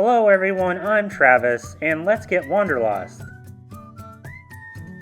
Hello everyone, I'm Travis, and let's get wanderlost.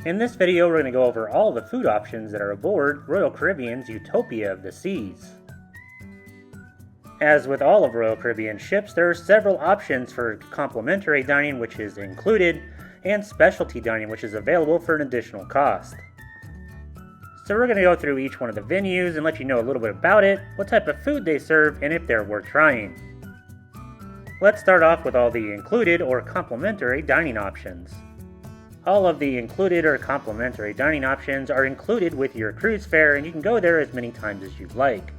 In this video, we're going to go over all the food options that are aboard Royal Caribbean's Utopia of the Seas. As with all of Royal Caribbean ships, there are several options for complimentary dining, which is included, and specialty dining, which is available for an additional cost. So we're going to go through each one of the venues and let you know a little bit about it, what type of food they serve, and if they're worth trying. Let's start off with all the included or complimentary dining options. All of the included or complimentary dining options are included with your cruise fare, and you can go there as many times as you'd like.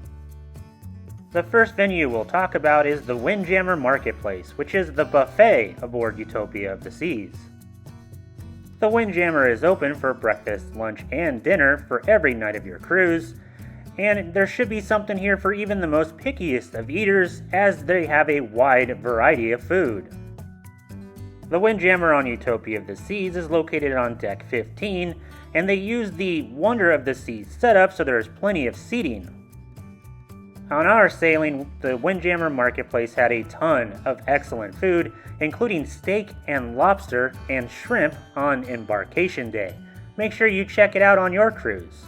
The first venue we'll talk about is the Windjammer Marketplace, which is the buffet aboard Utopia of the Seas. The Windjammer is open for breakfast, lunch, and dinner for every night of your cruise, and there should be something here for even the most pickiest of eaters, as they have a wide variety of food. The Windjammer on Utopia of the Seas is located on Deck 15, and they use the Wonder of the Seas setup, so there is plenty of seating. On our sailing, the Windjammer Marketplace had a ton of excellent food, including steak and lobster and shrimp on embarkation day. Make sure you check it out on your cruise.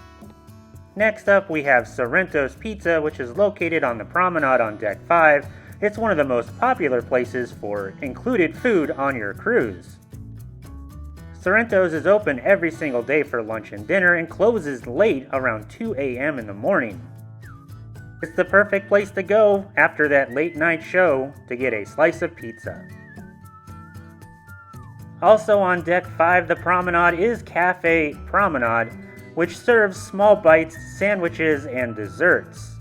Next up, we have Sorrento's Pizza, which is located on the promenade on Deck 5. It's one of the most popular places for included food on your cruise. Sorrento's is open every single day for lunch and dinner and closes late around 2 a.m. in the morning. It's the perfect place to go after that late night show to get a slice of pizza. Also on Deck 5, the promenade is Cafe Promenade, which serves small bites, sandwiches, and desserts.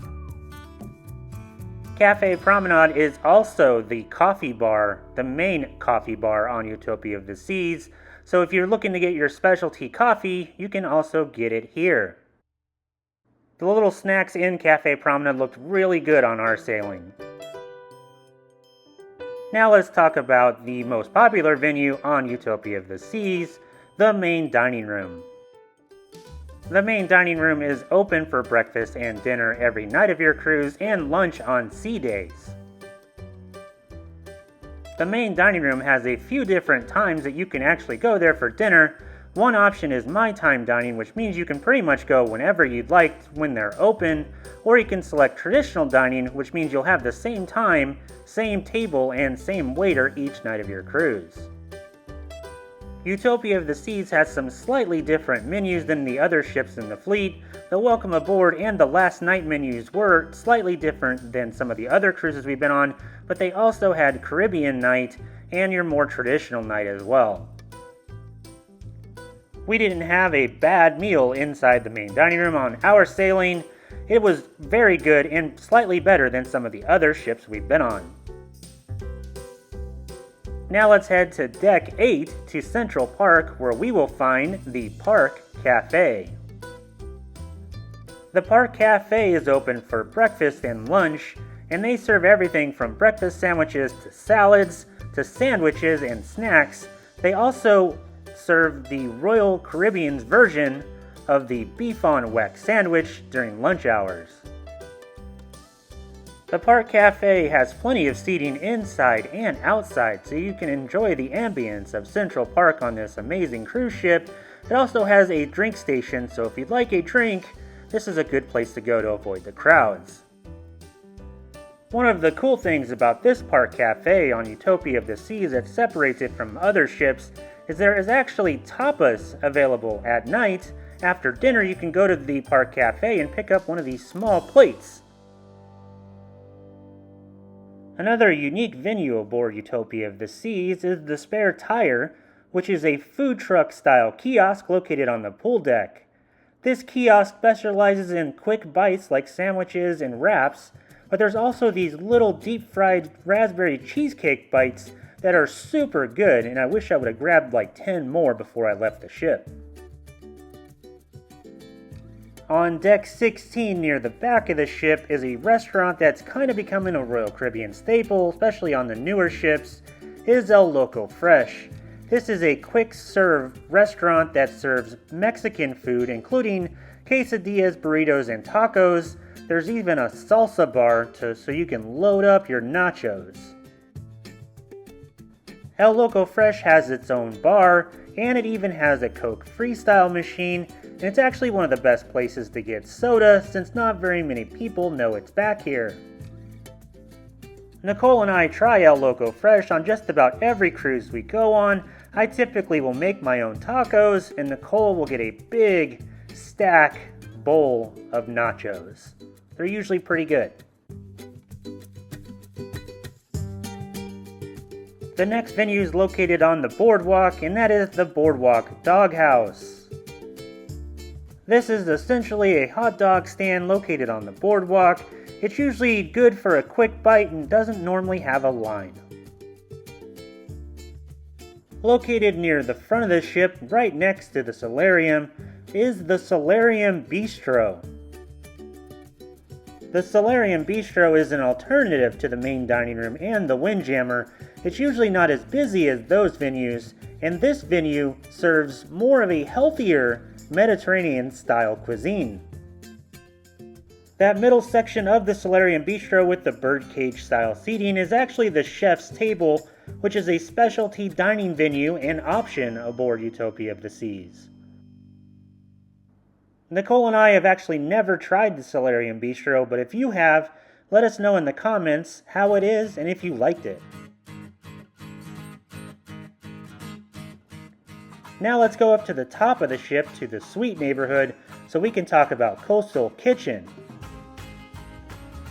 Cafe Promenade is also the coffee bar, the main coffee bar on Utopia of the Seas, so if you're looking to get your specialty coffee, you can also get it here. The little snacks in Cafe Promenade looked really good on our sailing. Now let's talk about the most popular venue on Utopia of the Seas, the main dining room. The main dining room is open for breakfast and dinner every night of your cruise and lunch on sea days. The main dining room has a few different times that you can actually go there for dinner. One option is my time dining, which means you can pretty much go whenever you'd like when they're open, or you can select traditional dining, which means you'll have the same time, same table, and same waiter each night of your cruise. Utopia of the Seas has some slightly different menus than the other ships in the fleet. The welcome aboard and the last night menus were slightly different than some of the other cruises we've been on, but they also had Caribbean night and your more traditional night as well. We didn't have a bad meal inside the main dining room on our sailing. It was very good and slightly better than some of the other ships we've been on. Now let's head to Deck 8 to Central Park, where we will find the Park Cafe. The Park Cafe is open for breakfast and lunch, and they serve everything from breakfast sandwiches to salads to sandwiches and snacks. They also serve the Royal Caribbean's version of the beef on weck sandwich during lunch hours. The Park Cafe has plenty of seating inside and outside, so you can enjoy the ambience of Central Park on this amazing cruise ship. It also has a drink station, so if you'd like a drink, this is a good place to go to avoid the crowds. One of the cool things about this Park Cafe on Utopia of the Seas that separates it from other ships is there is actually tapas available at night. After dinner, you can go to the Park Cafe and pick up one of these small plates. Another unique venue aboard Utopia of the Seas is the Spare Tire, which is a food truck-style kiosk located on the pool deck. This kiosk specializes in quick bites like sandwiches and wraps, but there's also these little deep-fried raspberry cheesecake bites that are super good, and I wish I would have grabbed like 10 more before I left the ship. On Deck 16 near the back of the ship is a restaurant that's kind of becoming a Royal Caribbean staple, especially on the newer ships, is El Loco Fresh. This is a quick-serve restaurant that serves Mexican food, including quesadillas, burritos, and tacos. There's even a salsa bar so you can load up your nachos. El Loco Fresh has its own bar, and it even has a Coke Freestyle machine, and it's actually one of the best places to get soda since not very many people know it's back here. Nicole and I try El Loco Fresh on just about every cruise we go on. I typically will make my own tacos, and Nicole will get a big stack bowl of nachos. They're usually pretty good. The next venue is located on the boardwalk, and that is the Boardwalk Doghouse. This is essentially a hot dog stand located on the boardwalk. It's usually good for a quick bite and doesn't normally have a line. Located near the front of the ship, right next to the solarium, is the Solarium Bistro. The Solarium Bistro is an alternative to the main dining room and the Windjammer. It's usually not as busy as those venues, and this venue serves more of a healthier Mediterranean-style cuisine. That middle section of the Solarium Bistro with the birdcage-style seating is actually the chef's table, which is a specialty dining venue and option aboard Utopia of the Seas. Nicole and I have actually never tried the Solarium Bistro, but if you have, let us know in the comments how it is and if you liked it. Now let's go up to the top of the ship to the suite neighborhood so we can talk about Coastal Kitchen.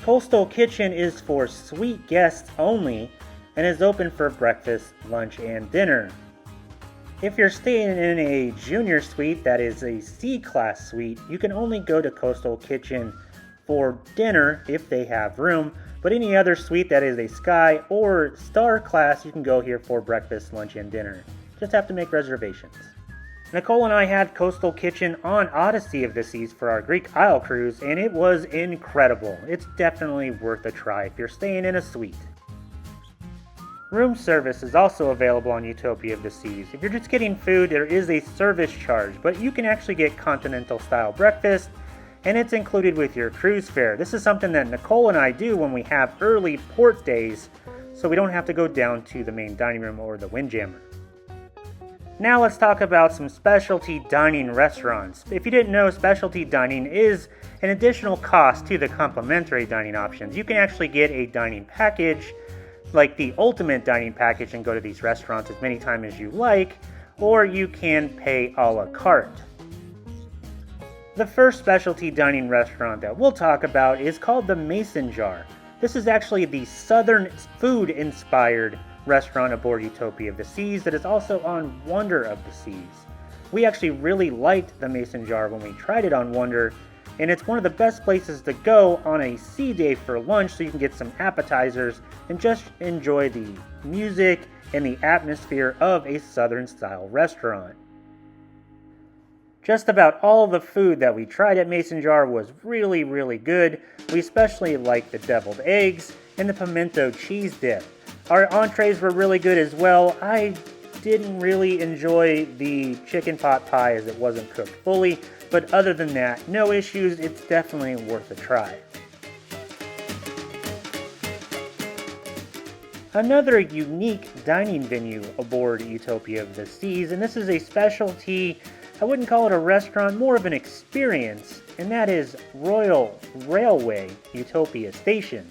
Coastal Kitchen is for suite guests only and is open for breakfast, lunch, and dinner. If you're staying in a junior suite that is a C-Class suite, you can only go to Coastal Kitchen for dinner if they have room, but any other suite that is a Sky or Star Class, you can go here for breakfast, lunch, and dinner. Just have to make reservations. Nicole and I had Coastal Kitchen on Odyssey of the Seas for our Greek Isle cruise, and it was incredible. It's definitely worth a try if you're staying in a suite. Room service is also available on Utopia of the Seas. If you're just getting food, there is a service charge, but you can actually get continental style breakfast, and it's included with your cruise fare. This is something that Nicole and I do when we have early port days, so we don't have to go down to the main dining room or the Windjammer. Now let's talk about some specialty dining restaurants. If you didn't know, specialty dining is an additional cost to the complimentary dining options. You can actually get a dining package, like the ultimate dining package, and go to these restaurants as many times as you like, or you can pay a la carte. The first specialty dining restaurant that we'll talk about is called the Mason Jar. This is actually the Southern food-inspired restaurant aboard Utopia of the Seas that is also on Wonder of the Seas. We actually really liked the Mason Jar when we tried it on Wonder, and it's one of the best places to go on a sea day for lunch so you can get some appetizers and just enjoy the music and the atmosphere of a Southern style restaurant. Just about all the food that we tried at Mason Jar was really, really good. We especially liked the deviled eggs and the pimento cheese dip. Our entrees were really good as well. I didn't really enjoy the chicken pot pie as it wasn't cooked fully, but other than that, no issues. It's definitely worth a try. Another unique dining venue aboard Utopia of the Seas, and this is a specialty, I wouldn't call it a restaurant, more of an experience, and that is Royal Railway Utopia Station.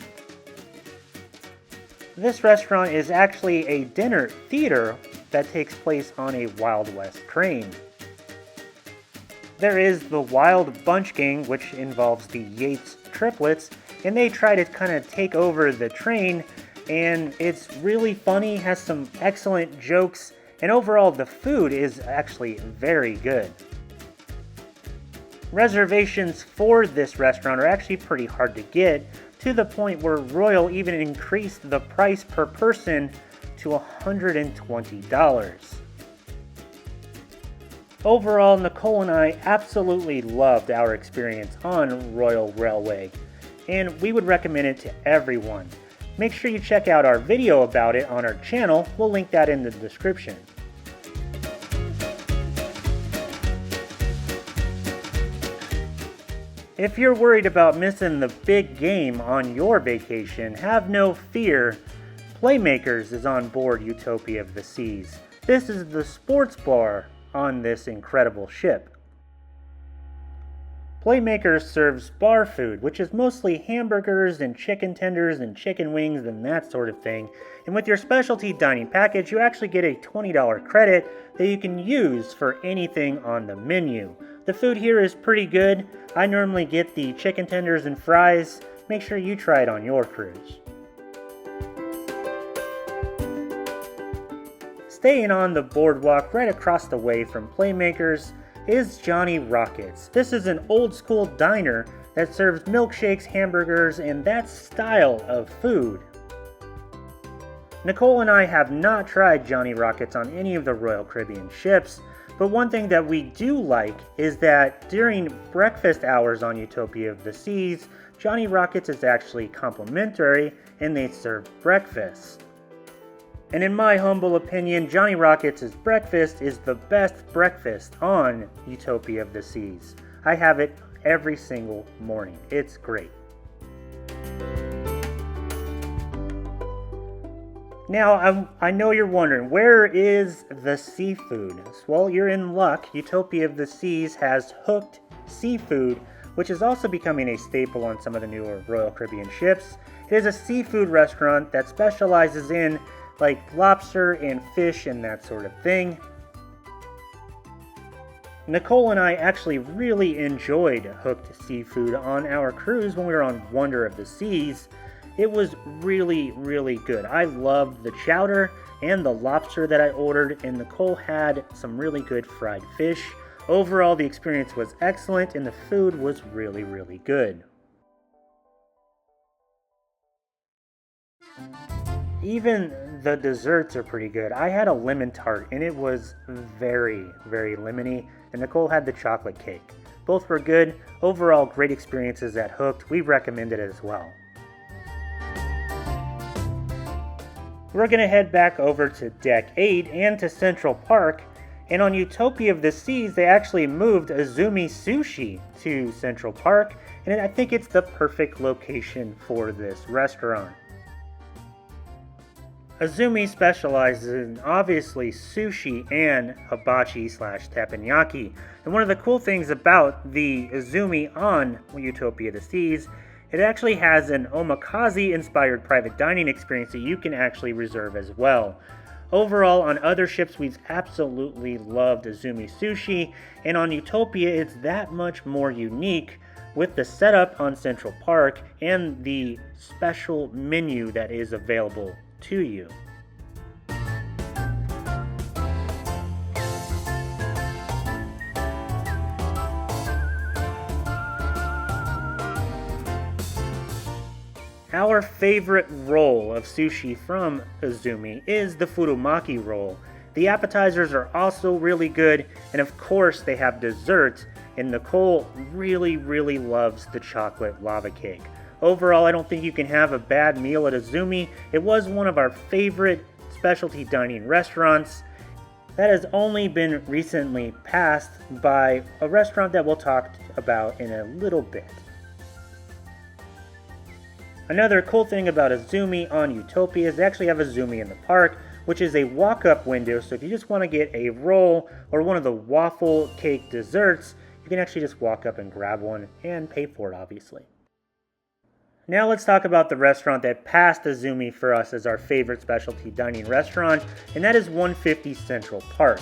This restaurant is actually a dinner theater that takes place on a Wild West train. There is the Wild Bunch Gang, which involves the Yates triplets, and they try to kind of take over the train, and it's really funny, has some excellent jokes, and overall the food is actually very good. Reservations for this restaurant are actually pretty hard to get, to the point where Royal even increased the price per person to $120. Overall, Nicole and I absolutely loved our experience on Royal Railway, and we would recommend it to everyone. Make sure you check out our video about it on our channel. We'll link that in the description. If you're worried about missing the big game on your vacation, have no fear. Playmakers is on board Utopia of the Seas. This is the sports bar on this incredible ship. Playmakers serves bar food, which is mostly hamburgers and chicken tenders and chicken wings and that sort of thing. And with your specialty dining package, you actually get a $20 credit that you can use for anything on the menu. The food here is pretty good. I normally get the chicken tenders and fries. Make sure you try it on your cruise. Staying on the boardwalk right across the way from Playmakers is Johnny Rockets. This is an old school diner that serves milkshakes, hamburgers, and that style of food. Nicole and I have not tried Johnny Rockets on any of the Royal Caribbean ships, but one thing that we do like is that during breakfast hours on Utopia of the Seas, Johnny Rockets is actually complimentary and they serve breakfast. And in my humble opinion, Johnny Rockets' breakfast is the best breakfast on Utopia of the Seas. I have it every single morning. It's great. Now, I know you're wondering, where is the seafood? Well, you're in luck. Utopia of the Seas has hooked seafood, which is also becoming a staple on some of the newer Royal Caribbean ships. It is a seafood restaurant that specializes in like lobster and fish and that sort of thing. Nicole and I actually really enjoyed hooked seafood on our cruise when we were on Wonder of the Seas. It was really, really good. I loved the chowder and the lobster that I ordered, and Nicole had some really good fried fish. Overall, the experience was excellent and the food was really, really good. Even the desserts are pretty good. I had a lemon tart and it was very, very lemony, and Nicole had the chocolate cake. Both were good. Overall, great experiences at Hooked. We recommend it as well. We're going to head back over to Deck 8 and to Central Park, and on Utopia of the Seas, they actually moved Izumi Sushi to Central Park, and I think it's the perfect location for this restaurant. Izumi specializes in obviously sushi and habachi/teppanyaki. And one of the cool things about the Izumi on Utopia of the Seas, it actually has an omakase-inspired private dining experience that you can actually reserve as well. Overall, on other ships, we've absolutely loved Izumi Sushi, and on Utopia, it's that much more unique with the setup on Central Park and the special menu that is available to you. Our favorite roll of sushi from Izumi is the Furumaki roll. The appetizers are also really good, and of course they have desserts, and Nicole really, really loves the chocolate lava cake. Overall, I don't think you can have a bad meal at Izumi. It was one of our favorite specialty dining restaurants that has only been recently passed by a restaurant that we'll talk about in a little bit. Another cool thing about Izumi on Utopia is they actually have Izumi in the park, which is a walk-up window, so if you just want to get a roll or one of the waffle cake desserts, you can actually just walk up and grab one and pay for it, obviously. Now let's talk about the restaurant that passed Izumi for us as our favorite specialty dining restaurant, and that is 150 Central Park.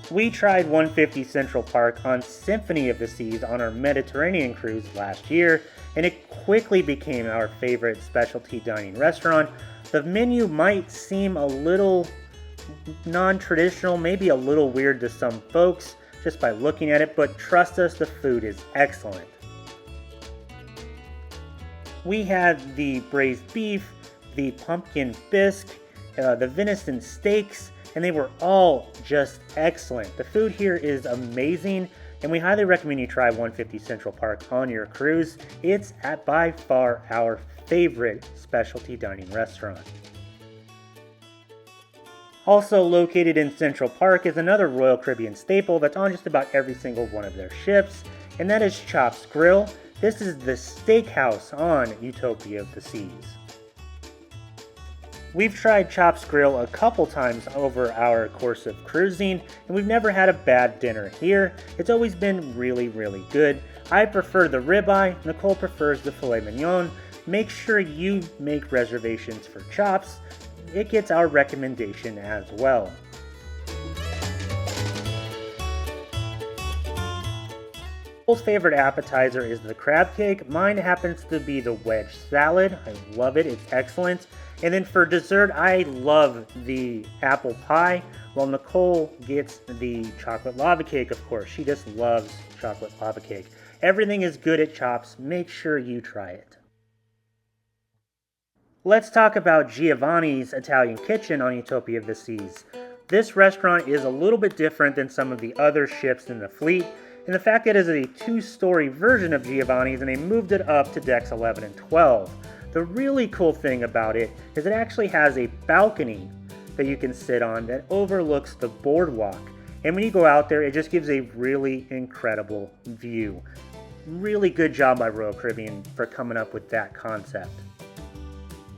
We tried 150 Central Park on Symphony of the Seas on our Mediterranean cruise last year, and it quickly became our favorite specialty dining restaurant. The menu might seem a little non-traditional, maybe a little weird to some folks just by looking at it, but trust us, the food is excellent. We had the braised beef, the pumpkin bisque, the venison steaks, and they were all just excellent. The food here is amazing, and we highly recommend you try 150 Central Park on your cruise. It's by far our favorite specialty dining restaurant. Also located in Central Park is another Royal Caribbean staple that's on just about every single one of their ships, and that is Chops Grill. This is the Steakhouse on Utopia of the Seas. We've tried Chops Grill a couple times over our course of cruising, and we've never had a bad dinner here. It's always been really, really good. I prefer the ribeye, Nicole prefers the filet mignon. Make sure you make reservations for Chops. It gets our recommendation as well. Nicole's favorite appetizer is the crab cake. Mine happens to be the wedge salad. I love it, it's excellent. And then for dessert, I love the apple pie, while Nicole gets the chocolate lava cake, of course. She just loves chocolate lava cake. Everything is good at Chops. Make sure you try it. Let's talk about Giovanni's Italian Kitchen on Utopia of the Seas. This restaurant is a little bit different than some of the other ships in the fleet, and the fact that it is a two-story version of Giovanni's and they moved it up to decks 11 and 12. The really cool thing about it is it actually has a balcony that you can sit on that overlooks the boardwalk. And when you go out there, it just gives a really incredible view. Really good job by Royal Caribbean for coming up with that concept.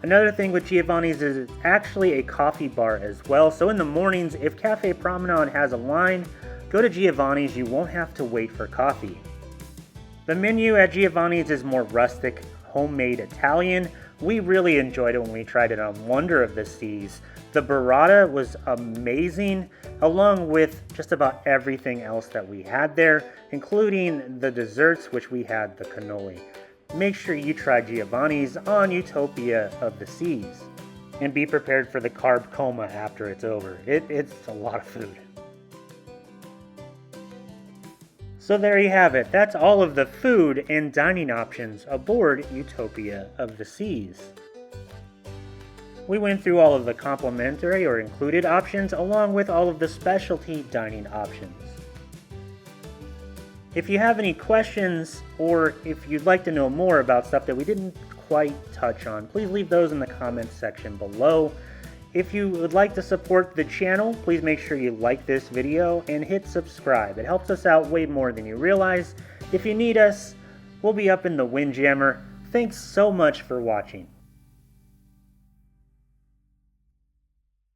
Another thing with Giovanni's is it's actually a coffee bar as well. So in the mornings, if Cafe Promenade has a line, go to Giovanni's, you won't have to wait for coffee. The menu at Giovanni's is more rustic, homemade Italian. We really enjoyed it when we tried it on Wonder of the Seas. The burrata was amazing, along with just about everything else that we had there, including the desserts, which we had the cannoli. Make sure you try Giovanni's on Utopia of the Seas. And be prepared for the carb coma after it's over. It's a lot of food. So there you have it. That's all of the food and dining options aboard Utopia of the Seas. We went through all of the complimentary or included options along with all of the specialty dining options. If you have any questions or if you'd like to know more about stuff that we didn't quite touch on, please leave those in the comments section below. If you would like to support the channel, please make sure you like this video and hit subscribe. It helps us out way more than you realize. If you need us, we'll be up in the Windjammer. Thanks so much for watching.